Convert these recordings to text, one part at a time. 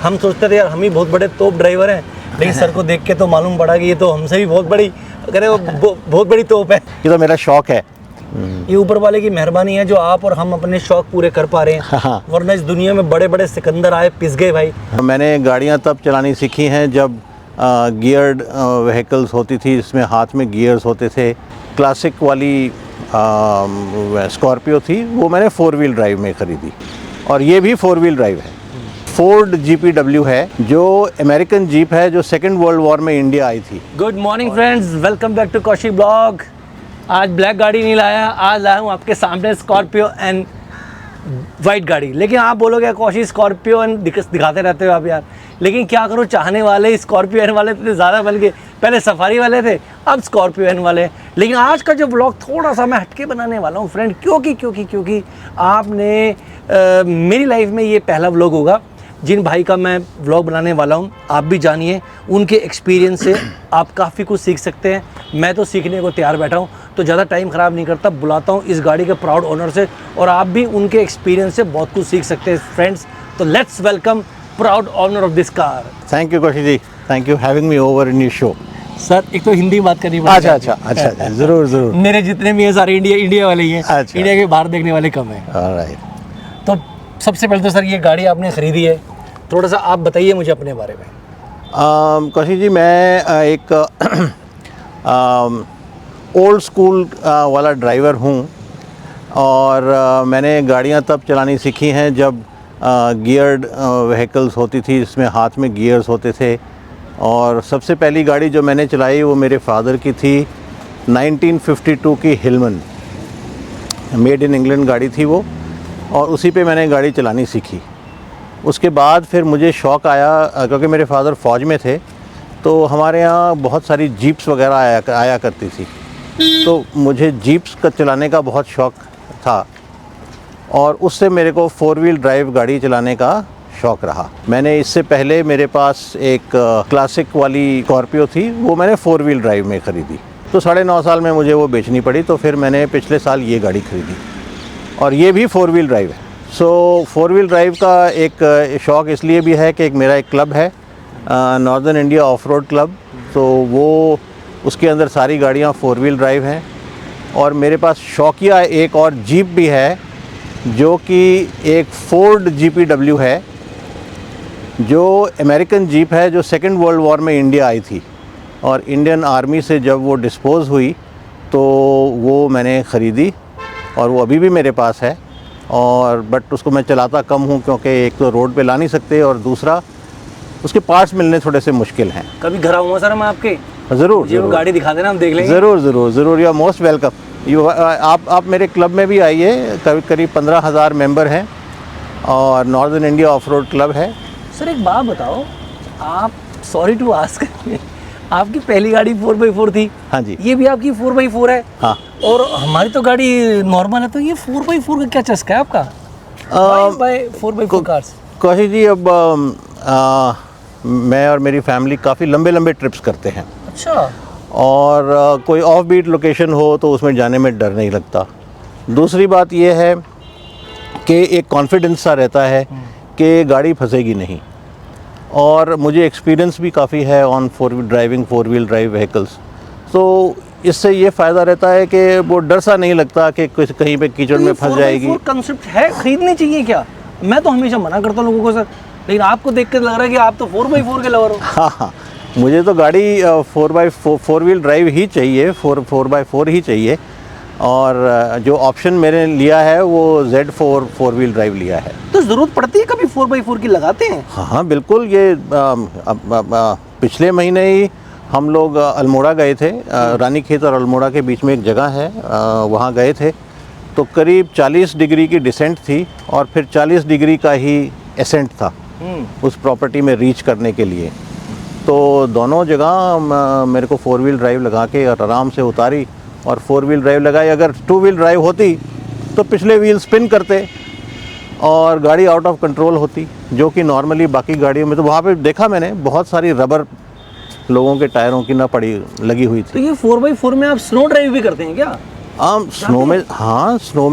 हम सोचते थे यार हम ही बहुत बड़े तोप ड्राइवर हैं, लेकिन सर को देख के तो मालूम पड़ा कि ये तो हमसे भी बहुत बड़ी, अगर बहुत बड़ी तोप है। ये तो मेरा शौक है। ये ऊपर वाले की मेहरबानी है जो आप और हम अपने शौक पूरे कर पा रहे हैं। हाँ। वरना इस दुनिया में बड़े बड़े सिकंदर आए, पिस गए भाई। मैंने गाड़ियाँ तब चलानी सीखी हैं जब गियर्ड व्हीकल्स होती थी, इसमें हाथ में गियर्स होते थे। क्लासिक वाली स्कॉर्पियो थी, वो मैंने 4 व्हील ड्राइव में ख़रीदी, और ये भी 4 व्हील ड्राइव है। फोर्ड GPW है, जो अमेरिकन जीप है, जो सेकेंड वर्ल्ड वॉर में इंडिया आई थी। Good morning friends, welcome back to Kaushik blog. आज ब्लैक गाड़ी नहीं लाया, आज लाया हूँ आपके सामने स्कॉर्पियो एंड वाइट गाड़ी। लेकिन आप बोलोगे कौशिक स्कॉर्पियो एंड दिखाते रहते हो आप यार, लेकिन क्या करो, चाहने वाले स्कॉर्पियो एन वाले तो ज़्यादा, बल्कि पहले सफारी वाले थे, अब स्कॉर्पियो एन वाले। लेकिन आज का जो ब्लॉग थोड़ा सा मैं हटके बनाने वाला हूँ फ्रेंड, क्योंकि आपने मेरी लाइफ में ये पहला व्लॉग होगा जिन भाई का मैं व्लॉग बनाने वाला हूँ। आप भी जानिए, उनके एक्सपीरियंस से आप काफ़ी कुछ सीख सकते हैं। मैं तो सीखने को तैयार बैठा हूँ, तो ज़्यादा टाइम ख़राब नहीं करता, बुलाता हूँ इस गाड़ी के प्राउड ओनर से, और आप भी उनके एक्सपीरियंस से बहुत कुछ सीख सकते हैं फ्रेंड्स। तो let's welcome proud owner of this car. Thank you Kaushik ji, thank you having me over in your show. Sir एक तो हिंदी में बात करनी पड़ेगी। अच्छा, ज़रूर। मेरे जितने भी हैं सारे इंडिया वाले ही हैं। अच्छा। इंडिया के बाहर देखने वाले कम हैं। ऑलराइट। तो सबसे पहले तो सर ये गाड़ी आपने ख़रीदी है, थोड़ा सा आप बताइए मुझे अपने बारे में। कौशिक जी, मैं एक ओल्ड स्कूल वाला ड्राइवर हूँ, और मैंने गाड़ियाँ तब चलानी सीखी हैं जब गियर्ड व्हीकल्स होती थी, इसमें हाथ में गियर्स होते थे। और सबसे पहली गाड़ी जो मैंने चलाई वो मेरे फादर की थी, 1952 की हिलमन, मेड इन इंग्लैंड गाड़ी थी वो, और उसी पे मैंने गाड़ी चलानी सीखी। उसके बाद फिर मुझे शौक़ आया, क्योंकि मेरे फादर फ़ौज में थे, तो हमारे यहाँ बहुत सारी जीप्स वगैरह आया करती थी, तो मुझे जीप्स का चलाने का बहुत शौक़ था, और उससे मेरे को 4 व्हील ड्राइव गाड़ी चलाने का शौक़ रहा। मैंने इससे पहले मेरे पास एक क्लासिक वाली स्कॉर्पियो थी, वो मैंने 4 व्हील ड्राइव में ख़रीदी, तो 9.5 साल में मुझे वो बेचनी पड़ी, तो फिर मैंने पिछले साल ये गाड़ी ख़रीदी, और ये भी 4 व्हील ड्राइव है। सो 4 व्हील ड्राइव का एक शौक़ इसलिए भी है कि एक मेरा एक क्लब है, northern India of road club, तो वो उसके अंदर सारी गाड़ियाँ 4 व्हील ड्राइव हैं। और मेरे पास शौकिया एक और जीप भी है, जो कि एक फोर्ड GPW है, जो अमेरिकन जीप है, जो सेकेंड वर्ल्ड वॉर में इंडिया आई थी, और इंडियन आर्मी से जब वो डिस्पोज़ हुई तो वो मैंने ख़रीदी, और वो अभी भी मेरे पास है। और बट उसको मैं चलाता कम हूँ, क्योंकि एक तो रोड पे ला नहीं सकते, और दूसरा उसके पार्ट्स मिलने थोड़े से मुश्किल हैं। कभी घर आऊँगा सर मैं आपके? ज़रूर, वो गाड़ी दिखा देना, हम देख लेंगे। ज़रूर, यू आर मोस्ट वेलकम। आप मेरे क्लब में भी आइए, करीब 15,000 मेंबर हैं, और northern India of road club है। सर एक बात बताओ, आप, सॉरी टू आस्क, आपकी पहली गाड़ी 4x4 थी? हाँ जी। ये भी आपकी 4x4 है? हाँ। और हमारी तो गाड़ी नॉर्मल है, तो ये 4x4 का क्या चस्का है आपका? 4x4 cars? कौशिक जी, अब मैं और मेरी फैमिली काफ़ी लंबे ट्रिप्स करते हैं। अच्छा। और कोई ऑफ बीट लोकेशन हो तो उसमें जाने में डर नहीं लगता। दूसरी बात यह है कि एक कॉन्फिडेंस सा रहता है कि गाड़ी फंसेगी नहीं, और मुझे एक्सपीरियंस भी काफ़ी है ऑन 4 व्हील ड्राइव व्हीकल्स, तो इससे ये फ़ायदा रहता है कि वो डर सा नहीं लगता कि कहीं पे कीचड़ में फंस जाएगी। कंसेप्ट है, खरीदनी चाहिए क्या? मैं तो हमेशा मना करता हूँ लोगों को सर, लेकिन आपको देख कर लग रहा है कि आप तो 4x4 के लवर हो। हाँ, मुझे तो गाड़ी 4 व्हील ड्राइव ही चाहिए, 4x4 ही चाहिए, और जो ऑप्शन मैंने लिया है वो Z4 4 व्हील ड्राइव लिया है। तो ज़रूरत पड़ती है कभी 4x4 की लगाते हैं? हाँ बिल्कुल। ये पिछले महीने ही हम लोग अल्मोड़ा गए थे, रानीखेत और अल्मोड़ा के बीच में एक जगह है, वहाँ गए थे, तो करीब 40 डिग्री की डिसेंट थी, और फिर 40 डिग्री का ही एसेंट था उस प्रॉपर्टी में रीच करने के लिए। तो दोनों जगह मेरे को 4 व्हील ड्राइव लगा के और आराम से उतारी, और 4 व्हील ड्राइव लगाई। अगर 2 व्हील ड्राइव होती तो पिछले व्हील स्पिन करते और गाड़ी आउट ऑफ कंट्रोल होती, जो कि नॉर्मली बाकी गाड़ियों में, तो वहाँ पे देखा मैंने बहुत सारी रबर लोगों के टायरों की ना पड़ी लगी हुई थी। तो ये 4x4 में आप स्नो ड्राइव भी करते हैं क्या? स्नो में, हाँ स्नो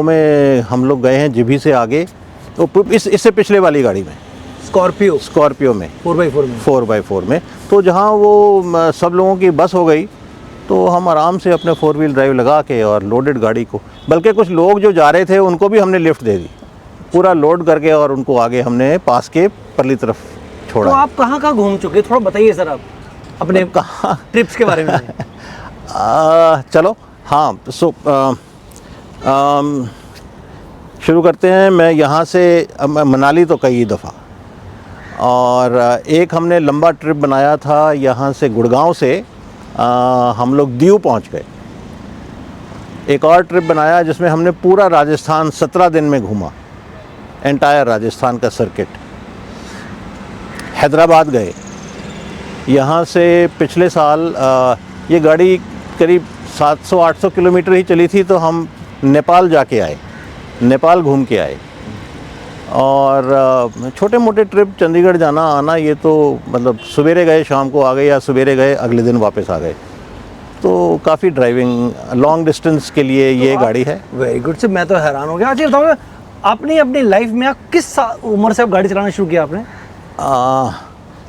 में हम लोग गए हैं जिभी से आगे, इससे पिछले वाली गाड़ी में, स्कॉर्पियो में 4x4 में। 4x4 में। तो जहाँ वो सब लोगों की बस हो गई, तो हम आराम से अपने 4 व्हील ड्राइव लगा के और लोडेड गाड़ी को, बल्कि कुछ लोग जो जा रहे थे उनको भी हमने लिफ्ट दे दी, पूरा लोड करके, और उनको आगे हमने पास के परली तरफ छोड़ा। तो आप कहाँ कहाँ घूम चुके, थोड़ा बताइए सर आप अपने कहाँ ट्रिप्स के बारे में। चलो हाँ, शुरू करते हैं। मैं यहाँ से मनाली तो कई दफ़ा, और एक हमने लंबा ट्रिप बनाया था यहाँ से, गुड़गांव से हम लोग दीव पहुँच गए। एक और ट्रिप बनाया जिसमें हमने पूरा राजस्थान 17 दिन में घूमा, एंटायर राजस्थान का सर्किट। हैदराबाद गए। यहाँ से पिछले साल ये गाड़ी करीब 700-800 किलोमीटर ही चली थी, तो हम नेपाल जाके आए, नेपाल घूम के आए। और छोटे मोटे ट्रिप, चंडीगढ़ जाना आना, ये तो मतलब सवेरे गए शाम को आ गए, या सवेरे गए अगले दिन वापस आ गए। तो काफ़ी ड्राइविंग लॉन्ग डिस्टेंस के लिए ये गाड़ी है। वेरी गुड सर, मैं तो हैरान हो गया। अच्छा बताओ, आपने अपनी लाइफ में आप किस उम्र से आप गाड़ी चलाना शुरू किया आपने?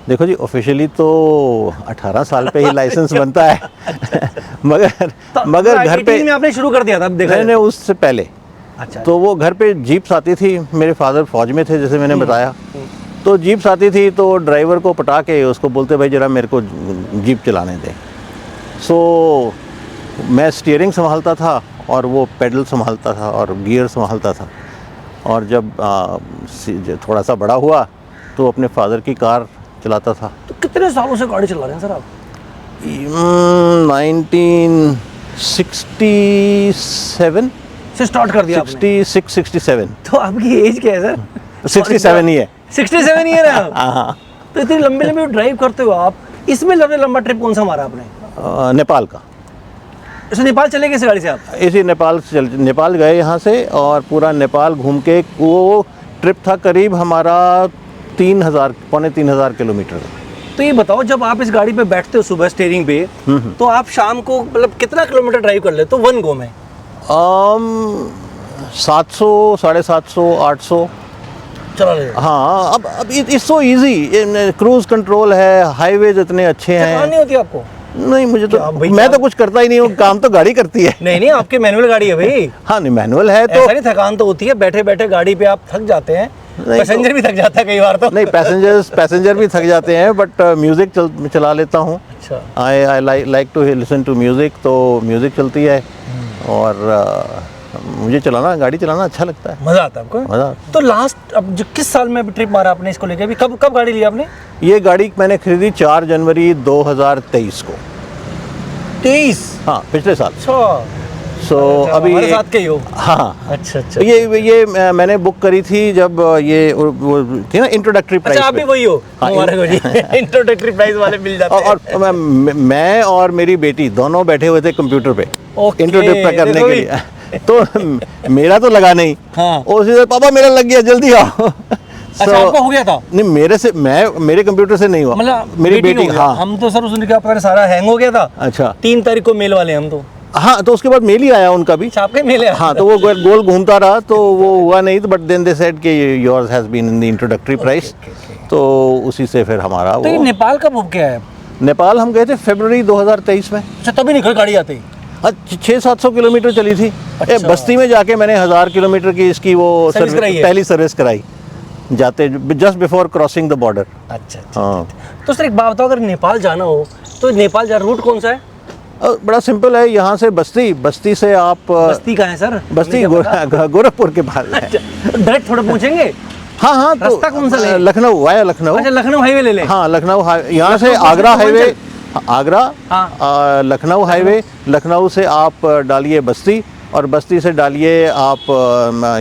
देखो जी, ऑफिशियली तो 18 साल पे ही लाइसेंस बनता है। मगर घर पे में आपने शुरू कर दिया था? देखा मैंने उससे पहले। अच्छा। तो वो घर पे जीप्स आती थी, मेरे फादर फौज में थे जैसे मैंने बताया, तो जीप्स आती थी, तो ड्राइवर को पटा के उसको बोलते भाई जरा मेरे को जीप चलाने दे। सो मैं स्टीयरिंग संभालता था और वो पेडल संभालता था और गियर संभालता था। और जब थोड़ा सा बड़ा हुआ तो अपने फादर की कार चलाता था। तो कितने सालों से गाड़ी चला रहे हैं सर आप? 1967 से स्टार्ट कर दिया आपने? 67। तो आपकी एज क्या है सर? 67 ही है। 67 ईयर है आप? हाँ। तो इतनी लंबी लंबी ड्राइव करते हो आप। इसमें सबसे लंबा ट्रिप कौन सा मारा आपने? नेपाल का। अच्छा, नेपाल चले गए इस गाड़ी से आप? इसी नेपाल गए यहाँ से, और पूरा नेपाल घूम के, वो ट्रिप था करीब हमारा 3,000-3,500 किलोमीटर। तो ये बताओ, जब आप इस गाड़ी पे बैठते हो सुबह स्टीयरिंग पे, तो आप शाम को मतलब कितना किलोमीटर ड्राइव कर लेते हो वन गो में? 700, 750, 800 चला ले। हाँ, अब it's so easy, cruise control है, हाईवेज इतने अच्छे हैं। नहीं होती आपको? नहीं, मुझे तो, मैं तो कुछ करता ही नहीं हूँ, काम तो गाड़ी करती है। नहीं, आपके मैनुअल गाड़ी है भाई। हाँ, नहीं मैनुअल है तो ऐसा नहीं, थकान तो होती है, बैठे बैठे गाड़ी पे आप थक जाते हैं, पैसेंजर भी थक जाता है कई बार तो। नहीं, पैसेंजर भी थक जाते हैं, बट म्यूजिक चला लेता हूँ। अच्छा। I like to listen to music, तो म्यूजिक चलती है। और मुझे गाड़ी चलाना अच्छा लगता है, मजा आता है आपको? मजा। तो लास्ट अब जो किस साल में ट्रिप मारा आपने इसको लेके? अभी कब गाड़ी ली आपने? ये गाड़ी मैंने खरीदी 4 जनवरी 2023 को। 23? हाँ, पिछले साल। अच्छा। सो अभी हमारे साथ के ही हो? हाँ। अच्छा। ये मैंने बुक करी थी जब ये वो थी ना इंट्रोडक्टरी प्राइस। अच्छा, आप भी वही हो? हाँ, हमारे को जी इंट्रोडक्टरी प्राइस वाले मिल जाते हैं। और मैं और मेरी बेटी दोनों बैठे हुए थे कंप्यूटर पे इंट्रोडक्टरी करने के लिए। तो मेरा तो लगा नहीं। हाँ। उसी पापा मेरा लग गया, जल्दी आओ। अच्छा, आपको हो गया था? नहीं, मेरे कंप्यूटर से नहीं हुआ, मतलब मेरी बेटी। हाँ, हम तो सर उसने क्या सारा हैंग हो गया था। अच्छा। 3 तारीख को मेल वाले हम तो। हाँ, तो उसके बाद मेल ही आया उनका भी। आपका मेल आया? हाँ, तो वो गोल घूमता रहा, तो वो हुआ नहीं, बट देन दे सेड कि yours has been in the introductory price. तो उसी से फिर हमारा तो ये नेपाल कब बुक किया है? नेपाल हम गए थे फरवरी 2023 में। अच्छा, तभी निकल गाड़ी आती? 600-700 किलोमीटर चली थी। अच्छा। बस्ती में जाके मैंने 1000 किलोमीटर की इसकी वो पहली सर्विस कराई, जाते just before crossing the border. अच्छा। हाँ। तो सर एक बात बताओ, अगर नेपाल जाना हो तो नेपाल जा रूट कौन सा है? बड़ा सिंपल है, यहाँ से बस्ती से आप। बस्ती कहाँ है सर? बस्ती गोरखपुर के पास है। डायरेक्ट थोड़ा पूछेंगे। हाँ, तो रास्ता कौन सा ले? लखनऊ, वाया लखनऊ। अच्छा, लखनऊ हाईवे ले लें। हाँ, लखनऊ यहाँ से आगरा हाईवे, हाँ। लखनऊ हाईवे, लखनऊ से आप डालिए बस्ती, और बस्ती से डालिए आप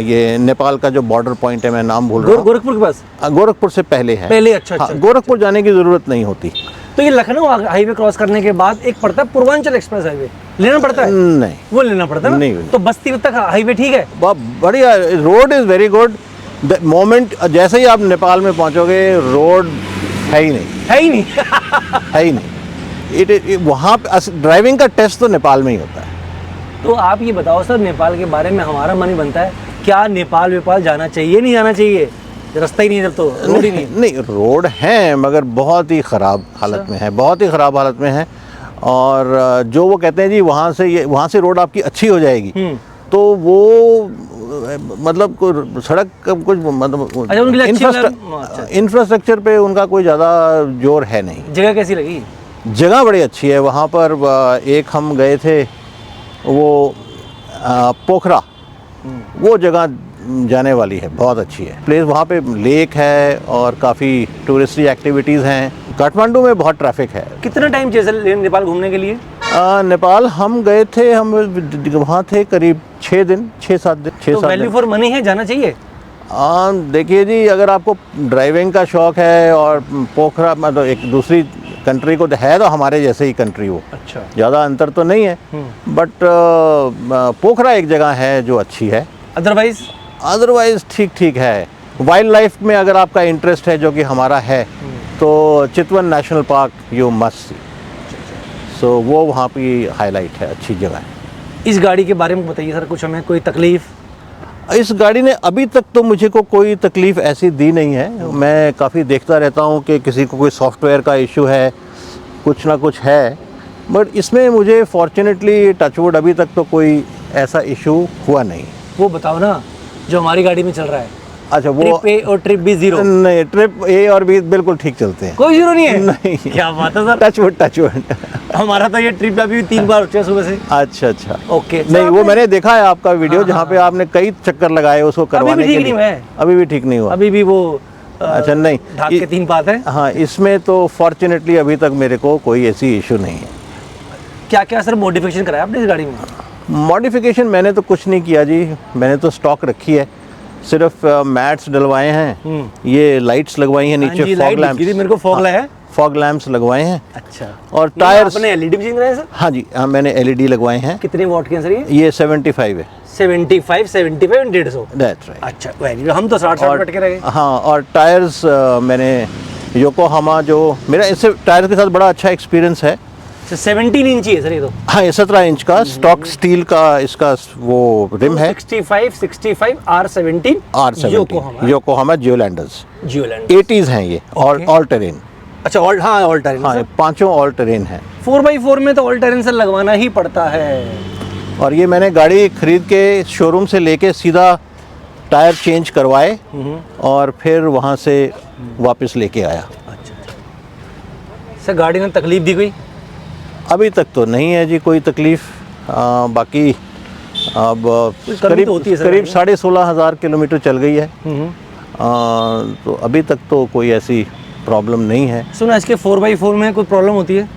ये नेपाल का जो बॉर्डर पॉइंट है, मैं नाम भूल रहा हूँ। गोरखपुर के पास? गोरखपुर से पहले है। अच्छा। गोरखपुर जाने की जरूरत नहीं होती। तो ये लखनऊ हाईवे क्रॉस करने के बाद एक पड़ता है पूर्वांचल एक्सप्रेस हाईवे, लेना पड़ता है? नहीं, वो लेना पड़ता है ना? नहीं। तो बस्ती तक हाईवे ठीक है? बढ़िया, road is very good. The moment जैसे ही आप नेपाल में पहुंचोगे, रोड है ही नहीं। है ही नहीं। वहाँ ड्राइविंग का टेस्ट तो नेपाल में ही होता है। तो आप ये बताओ सर, नेपाल के बारे में हमारा मन ही बनता है क्या नेपाल वेपाल जाना चाहिए, नहीं जाना चाहिए? रास्ता ही नहीं है जब तो, रोड ही नहीं है। नहीं, रोड हैं मगर बहुत ही ख़राब हालत में है, बहुत ही ख़राब हालत में है। और जो वो कहते हैं जी वहाँ से रोड आपकी अच्छी हो जाएगी, तो वो मतलब सड़क का कुछ मतलब अच्छा, उनके लिए अच्छी अच्छा। इंफ्रास्ट्रक्चर पे उनका कोई ज़्यादा जोर है नहीं। जगह कैसी लगी? जगह बड़ी अच्छी है वहाँ पर। एक हम गए थे वो पोखरा, वो जगह जाने वाली है, बहुत अच्छी है प्लेस। वहाँ पे लेक है और काफ़ी टूरिस्टी एक्टिविटीज़ हैं। काठमांडू में बहुत ट्रैफिक है। कितना टाइम चाहिए नेपाल घूमने के लिए? नेपाल हम गए थे, हम वहाँ थे करीब 6 दिन, 6-7 दिन, 6-7 तो वैल्यू फॉर मनी है, जाना चाहिए। देखिए जी, अगर आपको ड्राइविंग का शौक़ है और पोखरा मतलब एक दूसरी कंट्री को है तो हमारे जैसे ही कंट्री वो, अच्छा, ज़्यादा अंतर तो नहीं है, बट पोखरा एक जगह है जो अच्छी है। अदरवाइज़ ठीक ठीक है। वाइल्ड लाइफ में अगर आपका इंटरेस्ट है, जो कि हमारा है, तो Chitwan national park you must see. So वो वहाँ की हाईलाइट है, अच्छी जगह है। इस गाड़ी के बारे में बताइए सर कुछ, हमें कोई तकलीफ़? इस गाड़ी ने अभी तक तो मुझे को कोई तकलीफ़ ऐसी दी नहीं है। मैं काफ़ी देखता रहता हूँ कि किसी को कोई सॉफ्टवेयर का इशू है, कुछ ना कुछ है, बट इसमें मुझे फॉर्चुनेटली टचवुड अभी तक तो कोई ऐसा इशू हुआ नहीं। वो बताओ ना जो हमारी गाड़ी में चल रहा है। अच्छा, वो ट्रिप ए और ट्रिप बी जीरो? नहीं, ट्रिप ए और बी बिल्कुल ठीक चलते हैं, कोई जीरो नहीं है? नहीं। क्या बात है सर, टचवुड। हमारा तो ये ट्रिप अभी 3 बार उठा सुबह से। अच्छा। ओके, नहीं, वो मैंने देखा है आपका वीडियो, जहाँ पे आपने कई चक्कर लगाए उसको करवाने के लिए। अभी भी ठीक नहीं हुआ? अभी भी वो अच्छा, नहीं, ढाक के 3 बात है। हाँ, इसमें तो फॉर्चुनेटली अभी तक मेरे को कोई ऐसी इशू नहीं है। क्या क्या सर मॉडिफिकेशन कराया आपने इस गाड़ी में? मॉडिफिकेशन मैंने तो कुछ नहीं किया जी, मैंने तो स्टॉक रखी है। सिर्फ मैट्स डलवाए हैं, ये लाइट्स लगवाई हैं नीचे, फॉग लैंप्स, मेरे को फॉग है, फॉग लैंप्स लगवाए हैं। अच्छा, और टायर्स आपने एलईडी भी लगाए सर? हाँ जी, हाँ, मैंने एलईडी लगवाए हैं। कितने वॉट के हैं सर ये 75 है। 75 150? That's right. अच्छा, वेरी, हम तो 60 वॉट के रह गए। हाँ, और टायर्स मैंने योकोहामा, जो मेरा इससे टायर के साथ बड़ा अच्छा एक्सपीरियंस है। 17 इंची है सर ये तो? हाँ, ये 17 इंच का स्टॉक स्टील का इसका वो रिम है। 65 R17 योकोहामा जियोलैंडर्स 80s हैं ये, और ऑल टेरेन। अच्छा, ऑल टेरेन। हाँ, पांचों ऑल टेरेन हैं। 4x4 में तो ऑल टेरेन सर लगवाना ही पड़ता है। और ये मैंने गाड़ी खरीद के शोरूम से लेके सीधा टायर चेंज करवाए और फिर वहाँ से वापस लेके आया। अच्छा सर, गाड़ी ने तकलीफ दी कोई? अभी तक तो नहीं है जी कोई तकलीफ़। बाकी अब करीब 16,500 किलोमीटर चल गई है, तो अभी तक तो कोई ऐसी प्रॉब्लम नहीं है। सुना इसके 4x4 में कोई प्रॉब्लम होती है?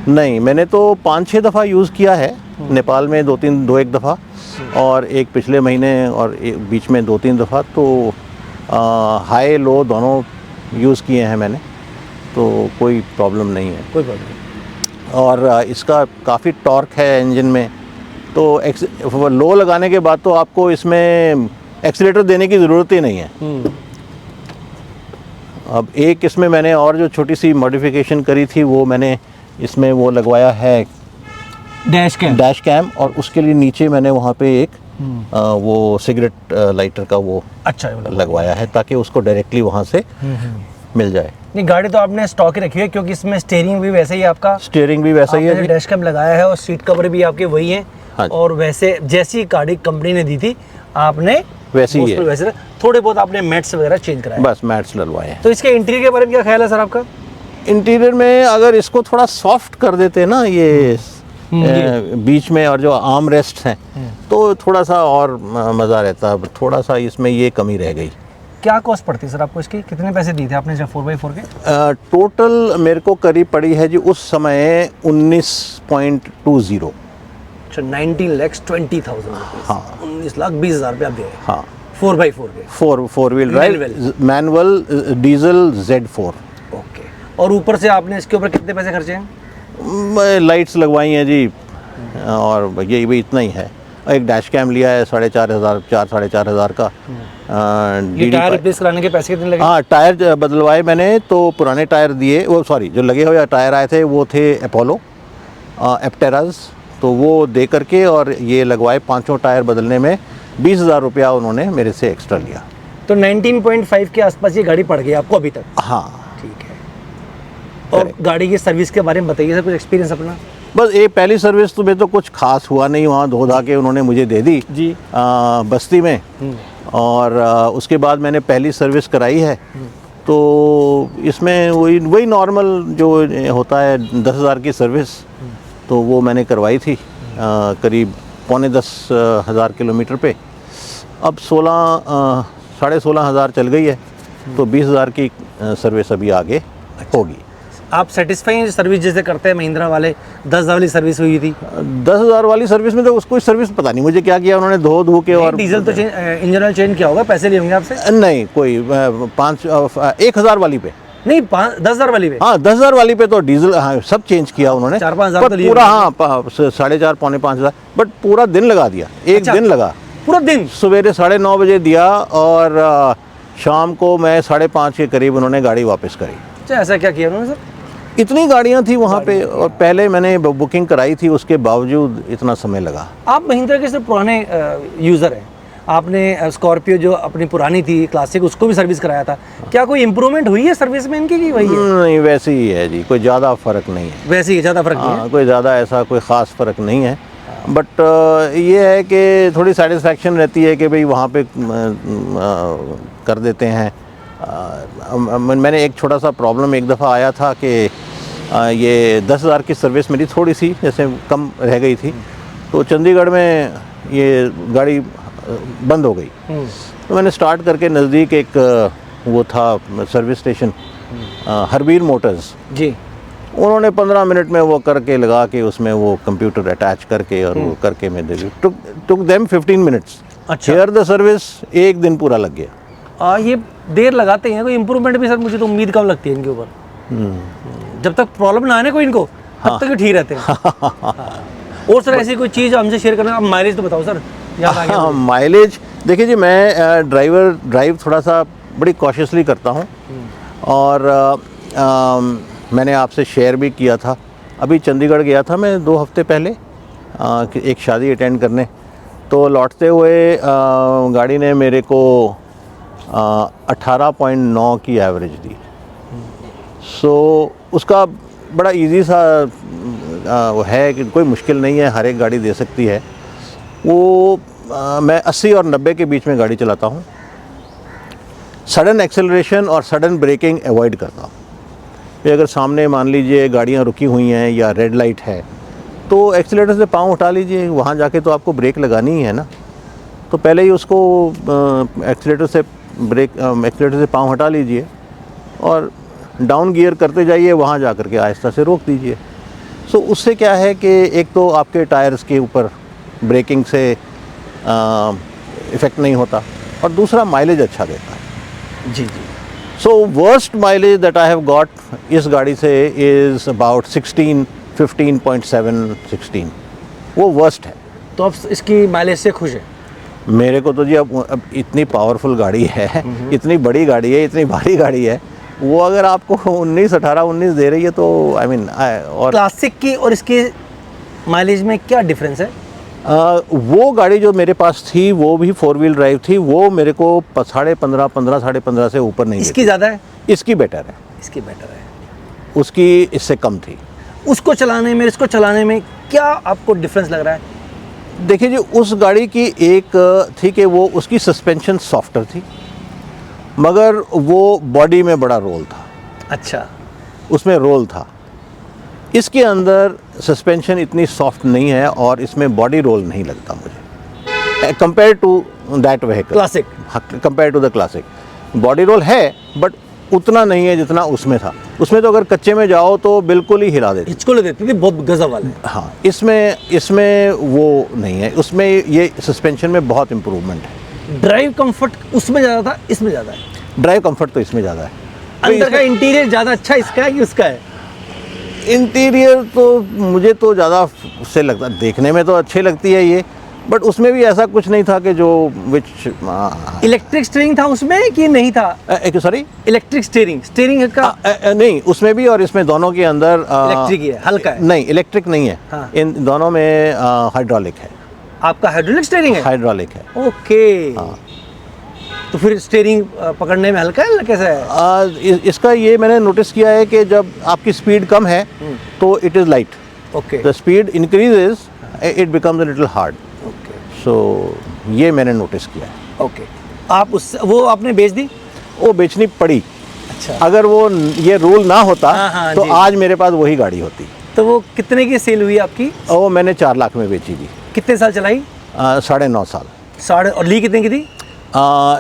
नहीं, मैंने तो 5-6 दफ़ा यूज़ किया है नेपाल में, 2-1 दफ़ा, और एक पिछले महीने, और एक बीच में 2-3 दफ़ा। तो हाई लो दोनों यूज़ किए हैं मैंने, तो कोई प्रॉब्लम नहीं है। कोई प्रॉब्लम। और इसका काफ़ी टॉर्क है इंजन में, तो लो लगाने के बाद तो आपको इसमें एक्सीलेटर देने की ज़रूरत ही नहीं है। अब एक इसमें मैंने और जो छोटी सी मॉडिफिकेशन करी थी, वो मैंने इसमें वो लगवाया है डैश कैम, और उसके लिए नीचे मैंने वहाँ पे एक वो सिगरेट लाइटर का वो अच्छा लगवाया है, ताकि उसको डायरेक्टली वहाँ से मिल जाए। नहीं, गाड़ी तो आपने स्टॉक ही रखी है, क्योंकि इसमें स्टीयरिंग भी वैसे ही आपका, स्टीयरिंग भी वैसा ही है, डैश कैम लगाया है, और सीट कवर भी आपके वही हैं। हाँ, और वैसे जैसी गाड़ी कंपनी ने दी थी आपने वैसी ही है। वैसे थोड़े बहुत आपने मैट्स वगैरह चेंज कराए? बस मैट्स डलवाए हैं। तो इसके इंटीरियर के बारे में क्या ख्याल है सर आपका? इंटीरियर में अगर इसको थोड़ा सॉफ्ट कर देते ना, ये बीच में और जो आर्म रेस्ट हैं, तो थोड़ा सा और मज़ा रहता। थोड़ा सा इसमें ये कमी रह गई। क्या कॉस्ट पड़ती है सर आपको इसकी? कितने पैसे दिए थे आपने जब 4x4 के? टोटल मेरे को करीब पड़ी है जी उस समय 19.20। अच्छा, 19,20,000 रुपये। हाँ, 19,20,000 रुपये आप दिए? हाँ, 4x4 के? Four wheel drive manual diesel Z4। Okay, और ऊपर से आपने इसके ऊपर कितने पैसे खर्चे हैं? लाइट्स लगवाई हैं जी, और ये भी इतना ही है। एक डैश कैम लिया है 4,500 का। ये टायर रिप्लेस कराने के पैसे कितने लगे? हाँ, टायर बदलवाए मैंने, तो पुराने टायर दिए, वो सॉरी, जो लगे हुए टायर आए थे वो थे अपोलो एप्टेराज, तो वो दे करके और ये लगवाए। 5 टायर बदलने में 20,000 रुपया उन्होंने मेरे से एक्स्ट्रा लिया। तो 19.5 के आसपास ये गाड़ी पड़ गई आपको अभी तक? हाँ ठीक है। और गाड़ी की सर्विस के बारे में बताइए सर, कुछ एक्सपीरियंस अपना। बस ये पहली सर्विस तो में तो कुछ खास हुआ नहीं, वहाँ धो धा के उन्होंने मुझे दे दी जी। बस्ती में। और उसके बाद मैंने पहली सर्विस कराई है, तो इसमें वही नॉर्मल जो होता है 10,000 की सर्विस, तो वो मैंने करवाई थी करीब 9,500 किलोमीटर पे। अब 16,500 चल गई है, तो 20,000 की सर्विस अभी आगे होगी। आप सेटिस्फाई हैं सर्विस जैसे करते हैं महिंद्रा वाले? 10,000 वाली सर्विस हुई थी। 10,000 वाली सर्विस में तो उसको सर्विस पता नहीं मुझे क्या किया उन्होंने, धो के। और डीजल तो इंजन ऑयल चेंज किया होगा, पैसे लिए होंगे आपसे? नहीं, कोई 1,000 वाली पे नहीं, 10,000 वाली पे? हाँ, 10,000 वाली पे तो डीजल, हाँ, सब चेंज किया उन्होंने। 4-5 पर पूरा, हाँ, 4,500 पौने 5,000, बट पूरा दिन लगा दिया। एक दिन लगा, पूरा दिन। सवेरे 9:30 बजे दिया और शाम को मैं 5:30 के करीब उन्होंने गाड़ी वापस करी। अच्छा, ऐसा क्या किया उन्होंने सर? इतनी गाड़ियाँ थी वहाँ पे, और पहले मैंने बुकिंग कराई थी, उसके बावजूद इतना समय लगा। आप महिंद्रा के सिर्फ पुराने यूज़र हैं। आपने स्कॉर्पियो जो अपनी पुरानी थी क्लासिक, उसको भी सर्विस कराया था। क्या कोई इम्प्रूवमेंट हुई है सर्विस में इनकी की वही है? नहीं, वैसे ही है जी, कोई ज़्यादा फ़र्क नहीं है। वैसे ही ज़्यादा फ़र्क नहीं है? कोई ज़्यादा ऐसा कोई ख़ास फ़र्क नहीं है। बट ये है कि थोड़ी सेटिस्फैक्शन रहती है कि भाई वहाँ पे कर देते हैं। मैंने एक छोटा सा प्रॉब्लम एक दफ़ा आया था कि ये 10,000 की सर्विस मेरी थोड़ी सी जैसे कम रह गई थी, तो चंडीगढ़ में ये गाड़ी बंद हो गई। तो मैंने स्टार्ट करके नज़दीक एक वो था सर्विस स्टेशन, हरबीर मोटर्स जी, उन्होंने 15 मिनट में वो करके लगा के उसमें वो कंप्यूटर अटैच करके और वो करके मैं दे दी। Took them 15 minutes. अच्छा। हेयर द सर्विस, एक दिन पूरा लग गया। ये देर लगाते हैं, कोई इम्प्रूवमेंट भी सर मुझे तो उम्मीद कम लगती है इनके ऊपर। जब तक प्रॉब्लम ना आए ना कोई इनको, तब तक ये ठीक रहते हैं। और सर ऐसी कोई चीज़ हमसे शेयर करना, आप माइलेज तो बताओ सर। हाँ, माइलेज देखिए जी, मैं ड्राइव थोड़ा सा बड़ी कॉशियसली करता हूँ, और मैंने आपसे शेयर भी किया था। अभी चंडीगढ़ गया था मैं 2 हफ्ते पहले एक शादी अटेंड करने, तो लौटते हुए गाड़ी ने मेरे को 18.9 की एवरेज दी। सो उसका बड़ा इजी सा वो है कि कोई मुश्किल नहीं है, हर एक गाड़ी दे सकती है वो। मैं 80 और 90 के बीच में गाड़ी चलाता हूँ। सडन एक्सेलरेशन और सडन ब्रेकिंग अवॉइड करता हूँ। फिर अगर सामने मान लीजिए गाड़ियाँ रुकी हुई हैं या रेड लाइट है, तो एक्सीलेटर से पाँव उठा लीजिए, वहाँ जाके तो आपको ब्रेक लगानी ही है ना। तो पहले ही उसको एक्सीलेटर से पाँव हटा लीजिए और डाउन गियर करते जाइए, वहाँ जा कर के आहिस्ता से रोक दीजिए। सो उससे क्या है कि एक तो आपके टायर्स के ऊपर ब्रेकिंग से इफ़ेक्ट नहीं होता, और दूसरा माइलेज अच्छा देता है। जी जी। So worst mileage that I have got इस गाड़ी से इज़ अबाउट 16, 15.7, 16, वो वर्स्ट है। तो आप इसकी माइलेज से खुश हैं? मेरे को तो जी अब इतनी पावरफुल गाड़ी है, इतनी बड़ी गाड़ी है, इतनी भारी गाड़ी है, वो अगर आपको 19, 18, 19 दे रही है तो आई मीन। और क्लासिक की और इसकी माइलेज में क्या डिफरेंस है? वो गाड़ी जो मेरे पास थी वो भी 4 व्हील ड्राइव थी, वो मेरे को 15.5, 15.5 से ऊपर नहीं। इसकी ज़्यादा है? इसकी बेटर है। इसकी बेटर है। उसकी इससे कम थी। उसको चलाने में इसको चलाने में क्या आपको डिफरेंस लग रहा है? देखिए जी, उस गाड़ी की एक थी कि वो उसकी सस्पेंशन सॉफ्टर थी, मगर वो बॉडी में बड़ा रोल था। अच्छा। उसमें रोल था। इसके अंदर सस्पेंशन इतनी सॉफ्ट नहीं है और इसमें बॉडी रोल नहीं लगता मुझे, compare to that vehicle classic. Compare to the classic body roll है, बट उतना नहीं है जितना उसमें था। उसमें तो अगर कच्चे में जाओ तो बिल्कुल ही हिला देती, हिचको ले देती थी, बहुत गजब वाले। हाँ, इसमें वो नहीं है। उसमें ये सस्पेंशन में बहुत इम्प्रूवमेंट है। ड्राइव कंफर्ट उसमें ज़्यादा था, इसमें ज़्यादा है? ड्राइव कंफर्ट तो इसमें ज़्यादा है। अंदर का इंटीरियर ज़्यादा अच्छा इसका है कि उसका है? इंटीरियर तो मुझे तो ज़्यादा से लगता, देखने में तो अच्छी लगती है ये, बट उसमें भी ऐसा कुछ नहीं था कि जो इलेक्ट्रिक स्टीयरिंग था उसमें कि नहीं था? सॉरी, इलेक्ट्रिक स्टीयरिंग का नहीं, उसमें भी और इसमें दोनों के अंदर इलेक्ट्रिक ही है, हल्का है? नहीं, इलेक्ट्रिक नहीं है। हाँ। इन दोनों में हाइड्रोलिक है। आपका हाइड्रोलिक स्टीयरिंग है? हाइड्रोलिक है। ओके। हाँ। तो फिर स्टीयरिंग पकड़ने में हल्का है कैसा है? इसका ये मैंने नोटिस किया है कि जब आपकी स्पीड कम है तो it is light, okay the speed increases it becomes a little hard. Okay so ये मैंने नोटिस किया है। ओके। आप उस वो आपने बेच दी? वो बेचनी पड़ी। अच्छा। अगर वो ये रूल ना होता हाँ, तो जी। आज मेरे पास वही गाड़ी होती। तो वो कितने की सेल हुई आपकी? और वो मैंने 4 लाख में बेची थी। कितने साल चलाई? 9.5 साल। साढ़े, और ली कितने की थी?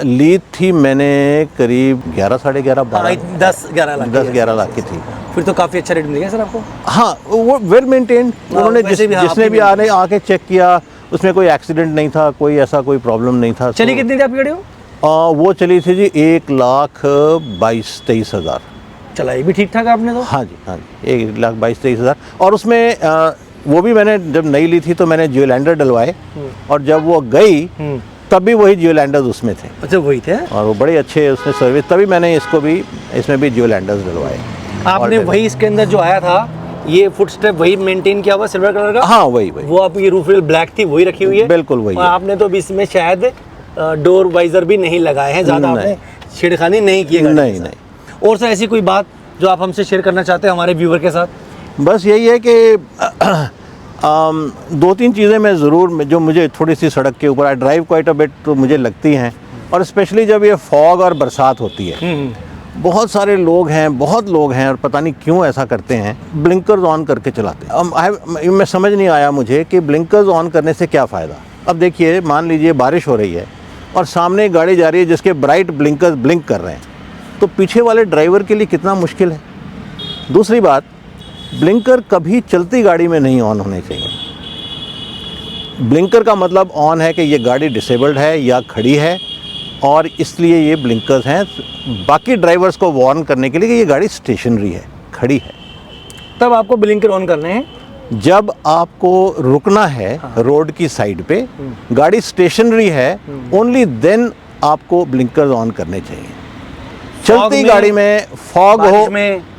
ली थी मैंने करीब 11, साढ़े 11, 12, 10-11 लाख। 10-11 लाख की थी। फिर तो काफ़ी अच्छा रेट मिल गया सर आपको। हाँ, वो वेल मेंटेन्ड। उन्होंने वैसे भी हाँ, जिसने आपकी भी आके चेक किया उसमें कोई एक्सीडेंट नहीं था, कोई ऐसा कोई प्रॉब्लम नहीं था। चलिए कितनी थी आपकी गाड़ी वो? वो चली थी जी 1,22,23 हज़ार। चलाई भी ठीक ठाक आपने तो। हाँ जी, हाँ जी, 1,22,23 हज़ार। और उसमें वो भी मैंने जब नई ली थी तो मैंने जियोलैंडर डलवाए, और जब वो गई तब भी वही जियोलैंडर्स उसमें थे। अच्छा, वही थे। और वो बड़े अच्छे उसने सर्विस, तभी मैंने इसमें भी जियोलैंडर्स डलवाए। आपने वही इसके अंदर जो आया था ये फुट स्टेप वही मेंटेन किया हुआ सिल्वर कलर का? हाँ, वही वो आपकी रूफ रेल ब्लैक थी वही रखी हुई है? बिल्कुल वही और है। आपने तो अभी इसमें शायद डोर वाइजर भी नहीं लगाए हैं, ज़्यादा आपने छेड़खानी नहीं की है गाड़ी के नहीं, साथ। और सर ऐसी कोई बात जो आप हमसे शेयर करना चाहते हैं हमारे व्यूवर के साथ? बस यही है कि 2-3 चीज़ें मैं ज़रूर, जो मुझे थोड़ी सी सड़क के ऊपर I drive quite a bit, तो मुझे लगती हैं, और स्पेशली जब ये फॉग और बरसात होती है, बहुत सारे लोग हैं, बहुत लोग हैं, और पता नहीं क्यों ऐसा करते हैं, ब्लिंकर्स ऑन करके चलाते हैं। मैं समझ नहीं आया मुझे कि ब्लिंकर्स ऑन करने से क्या फ़ायदा। अब देखिए, मान लीजिए बारिश हो रही है और सामने एक गाड़ी जा रही है जिसके ब्राइट ब्लिंकर्स ब्लिंक कर रहे हैं, तो पीछे वाले ड्राइवर के लिए कितना मुश्किल है। दूसरी बात, ब्लिंकर कभी चलती गाड़ी में नहीं ऑन होने चाहिए। ब्लिंकर का मतलब ऑन है कि ये गाड़ी डिसेबल्ड है या खड़ी है, और इसलिए ये ब्लिंकर्स हैं बाकी ड्राइवर्स को वार्न करने के लिए कि ये गाड़ी स्टेशनरी है, खड़ी है। तब आपको ब्लिंकर ऑन करने हैं जब आपको रुकना है रोड की साइड पे, गाड़ी स्टेशनरी है, ओनली देन आपको ब्लिंकर्स ऑन करने चाहिए। चलती गाड़ी में फॉग हो,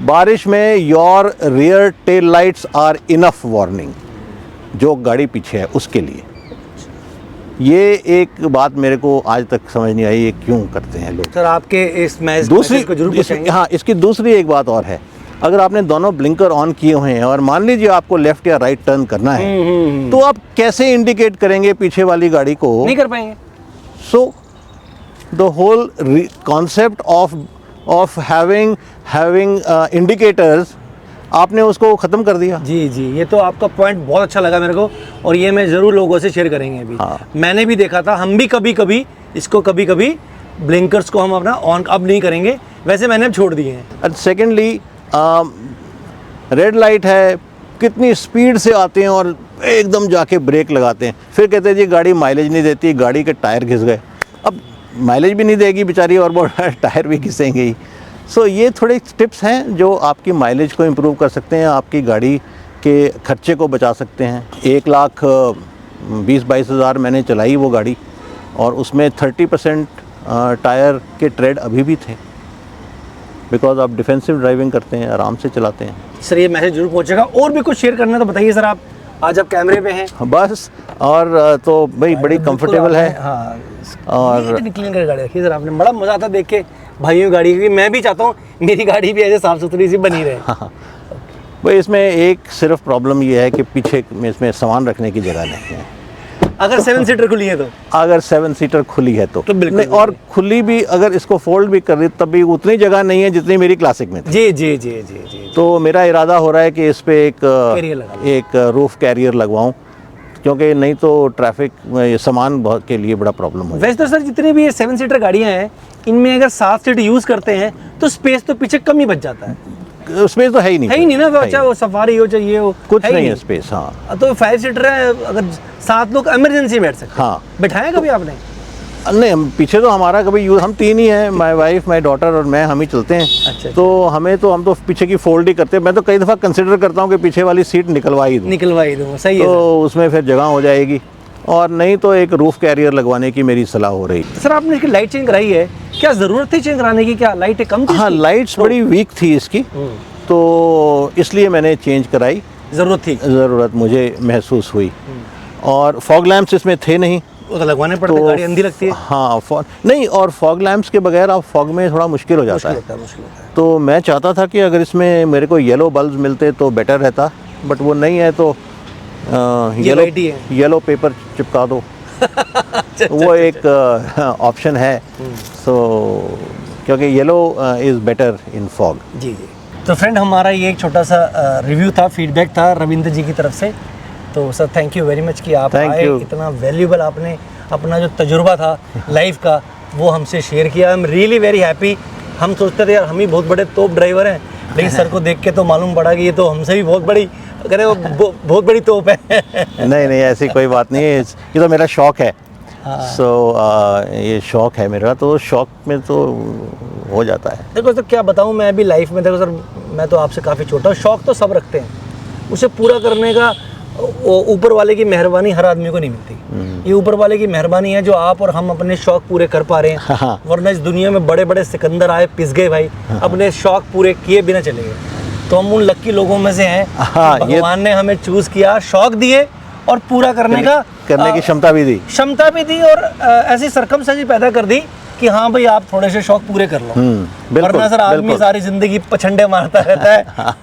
बारिश में your rear tail lights are enough warning, जो गाड़ी पीछे है उसके लिए। ये एक बात मेरे को आज तक समझ नहीं आई, ये क्यों करते हैं लोग। सर आपके इस मैसेज को जरूर पहुंचाएंगे। हाँ, इसकी दूसरी एक बात और है, अगर आपने दोनों ब्लिंकर ऑन किए हुए हैं और मान लीजिए आपको लेफ्ट या राइट टर्न करना है, तो आप कैसे इंडिकेट करेंगे पीछे वाली गाड़ी को? नहीं कर पाएंगे। So the whole concept of having indicators, आपने उसको ख़त्म कर दिया। जी जी, ये तो आपका पॉइंट बहुत अच्छा लगा मेरे को, और ये मैं ज़रूर लोगों से शेयर करेंगे अभी। हाँ। मैंने भी देखा था, हम भी कभी कभी इसको ब्लिंकर्स को हम अपना ऑन अब नहीं करेंगे, वैसे मैंने अब छोड़ दिए हैं। एंड सेकेंडली, रेड लाइट है, कितनी स्पीड से आते हैं और एकदम जाके ब्रेक लगाते हैं, फिर कहते हैं जी गाड़ी माइलेज नहीं देती, गाड़ी के टायर घिस गए। अब माइलेज भी नहीं देगी बेचारी और वो टायर भी घिसेंगे ही। सो ये थोड़े टिप्स हैं जो आपकी माइलेज को इम्प्रूव कर सकते हैं, आपकी गाड़ी के खर्चे को बचा सकते हैं। 1,20,22 हज़ार मैंने चलाई वो गाड़ी, और उसमें 30% टायर के ट्रेड अभी भी थे, बिकॉज आप डिफेंसिव ड्राइविंग करते हैं, आराम से चलाते हैं। सर ये मैसेज जरूर पहुंचेगा। और भी कुछ शेयर करना तो बताइए सर, आप आज आप कैमरे पे हैं। बस, और तो भाई बड़ी कंफर्टेबल है। हाँ, और क्लीन कर गाड़ी रखी सर आपने, बड़ा मज़ा आता देख के भाइयों गाड़ी की। मैं भी चाहता हूँ मेरी गाड़ी भी ऐसे साफ़ सुथरी सी बनी रहे। हाँ, भाई इसमें एक सिर्फ प्रॉब्लम ये है कि पीछे में इसमें सामान रखने की जगह नहीं है। अगर 7 सीटर खुली है तो? अगर 7 सीटर खुली है तो बिल्कुल नहीं, और खुली भी अगर इसको फोल्ड भी कर रही तब भी उतनी जगह नहीं है जितनी मेरी क्लासिक में थी। जी जी जी जी जी। तो मेरा इरादा हो रहा है कि इस पे कैरियर एक रूफ कैरियर लगवाऊं, क्योंकि नहीं तो ट्रैफिक सामान बहुत के लिए बड़ा प्रॉब्लम हो। वैसे तो सर जितनी भी ये 7 सीटर गाड़ियाँ हैं, इनमें अगर 7 सीट यूज़ करते हैं तो स्पेस तो पीछे कम ही बच जाता है। स्पेस तो है ही नहीं ना, चाहे वो सफारी हो चाहे ये हो, कुछ नहीं है स्पेस। हाँ, तो 5 सीटर है, अगर 7 लोग इमरजेंसी बैठ सकते हैं। हाँ, बैठाया कभी आपने? नहीं, हम पीछे तो हमारा कभी यूज, हम 3 ही हैं, माय वाइफ, माय डॉटर और मैं, हम ही चलते हैं। अच्छा। तो हम तो पीछे की फोल्ड ही करते हैं। मैं तो कई दफ़ा कंसिडर करता हूँ कि पीछे वाली सीट निकलवा ही दूँ, सही है, तो उसमें फिर जगह हो जाएगी, और नहीं तो एक रूफ कैरियर लगवाने की मेरी सलाह हो रही। सर आपने इसकी लाइट चेंज कराई है, क्या ज़रूरत थी चेंज कराने की? क्या लाइट कम थी? हाँ, लाइट्स बड़ी वीक थी इसकी, तो इसलिए मैंने चेंज कराई। ज़रूरत थी, ज़रूरत मुझे महसूस हुई। और फॉग लैंप्स इसमें थे नहीं, वो तो लगवाने पड़ते हैं, गाड़ी अंधी लगती है। हाँ नहीं, और फॉग लैंप्स के बगैर आप फॉग में थोड़ा मुश्किल हो जाता है। मुश्किल होता है। तो मैं चाहता था कि अगर इसमें मेरे को येलो बल्ब मिलते तो बेटर रहता, बट वो नहीं है, तो white ही है। येलो पेपर चिपका दो। वो एक ऑप्शन है। सो क्योंकि yellow is better in fog. जी जी। तो फ्रेंड, हमारा ये एक छोटा सा रिव्यू था, फीडबैक था रविंद्र जी की तरफ से। तो sir thank you very much कि आप आए, इतना वैल्यूबल आपने अपना जो तजुर्बा था लाइफ का वो हमसे शेयर किया। I am really very happy. हम सोचते थे यार हम ही बहुत बड़े तोप ड्राइवर हैं, लेकिन सर को देख के तो मालूम पड़ा कि ये तो हमसे भी बहुत बड़ी, अगर वो बहुत बड़ी तोप है। नहीं ऐसी कोई बात नहीं है, ये तो मेरा शौक़ है। सो ये शौक़ है मेरा, तो शौक़ में तो हो जाता है। देखो सर क्या बताऊँ मैं अभी लाइफ में, देखो सर मैं तो आपसे काफ़ी छोटा हूँ, शौक़ तो सब रखते हैं, उसे पूरा करने का ऊपर वाले की मेहरबानी हर आदमी को नहीं मिलती। ये ऊपर वाले की मेहरबानी है जो आप और हम अपने शौक़ पूरे कर पा रहे हैं। हाँ। वरना इस दुनिया में बड़े बड़े सिकंदर आए, पिस गए भाई, अपने शौक़ पूरे किए बिना चले गए। तो हम उन लक्की लोगों में से हैं। हाँ, भगवान ने हमें चूज़ किया, शौक़ दिए और पूरा करने की क्षमता भी दी और ऐसी सरकमस्टेंस पैदा कर दी कि हाँ भाई आप थोड़े से शौक़ पूरे कर लो। वरना सर आदमी सारी जिंदगी पछंडे मारता रहता है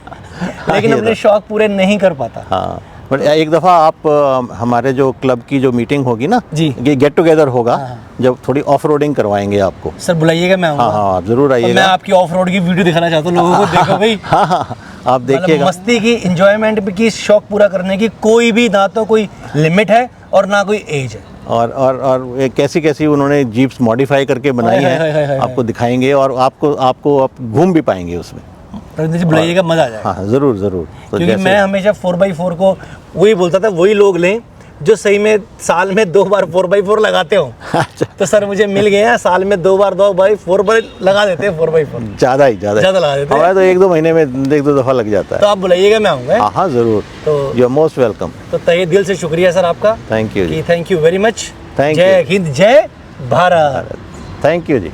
लेकिन अपने शौक़ पूरे नहीं कर पाता। हाँ, बट एक दफ़ा आप हमारे जो क्लब की जो मीटिंग होगी ना जी, ये गेट टुगेदर होगा, जब थोड़ी ऑफ रोडिंग करवाएंगे आपको। सर बुलाइएगा, मैं आऊँगा। हाँ आप ज़रूर आइएगा। मैं आपकी ऑफ रोड की वीडियो दिखाना चाहता हूँ लोगों को। देखो भाई हाँ आप देखिएगा। मस्ती की, इंजॉयमेंट की, शौक पूरा करने की कोई भी ना तो कोई लिमिट है और ना कोई एज है। और कैसी उन्होंने जीप्स मॉडिफाई करके बनाई है, आपको दिखाएंगे और आपको आप घूम भी पाएंगे उसमें। रविंद्र जी बुलाइएगा, मजा आ जाएगा। हाँ ज़रूर तो क्योंकि मैं हमेशा 4x4 को वही बोलता था, वही लोग लें जो सही में साल में 2 बार 4x4 लगाते हो। तो सर मुझे मिल गए हैं, साल में 2 बार 4 बार लगा देते हैं 4x4। ज़्यादा लगा देते हैं। हमारा तो 1-2 महीने में 1-2 दफ़ा लग जाता है। तो आप बुलाइएगा, मैं आऊँगा। हाँ ज़रूर, तो यू आर मोस्ट वेलकम। तो तहे दिल से शुक्रिया सर आपका। Thank you very much. Thank you. जय हिंद, जय भारत। Thank you ji.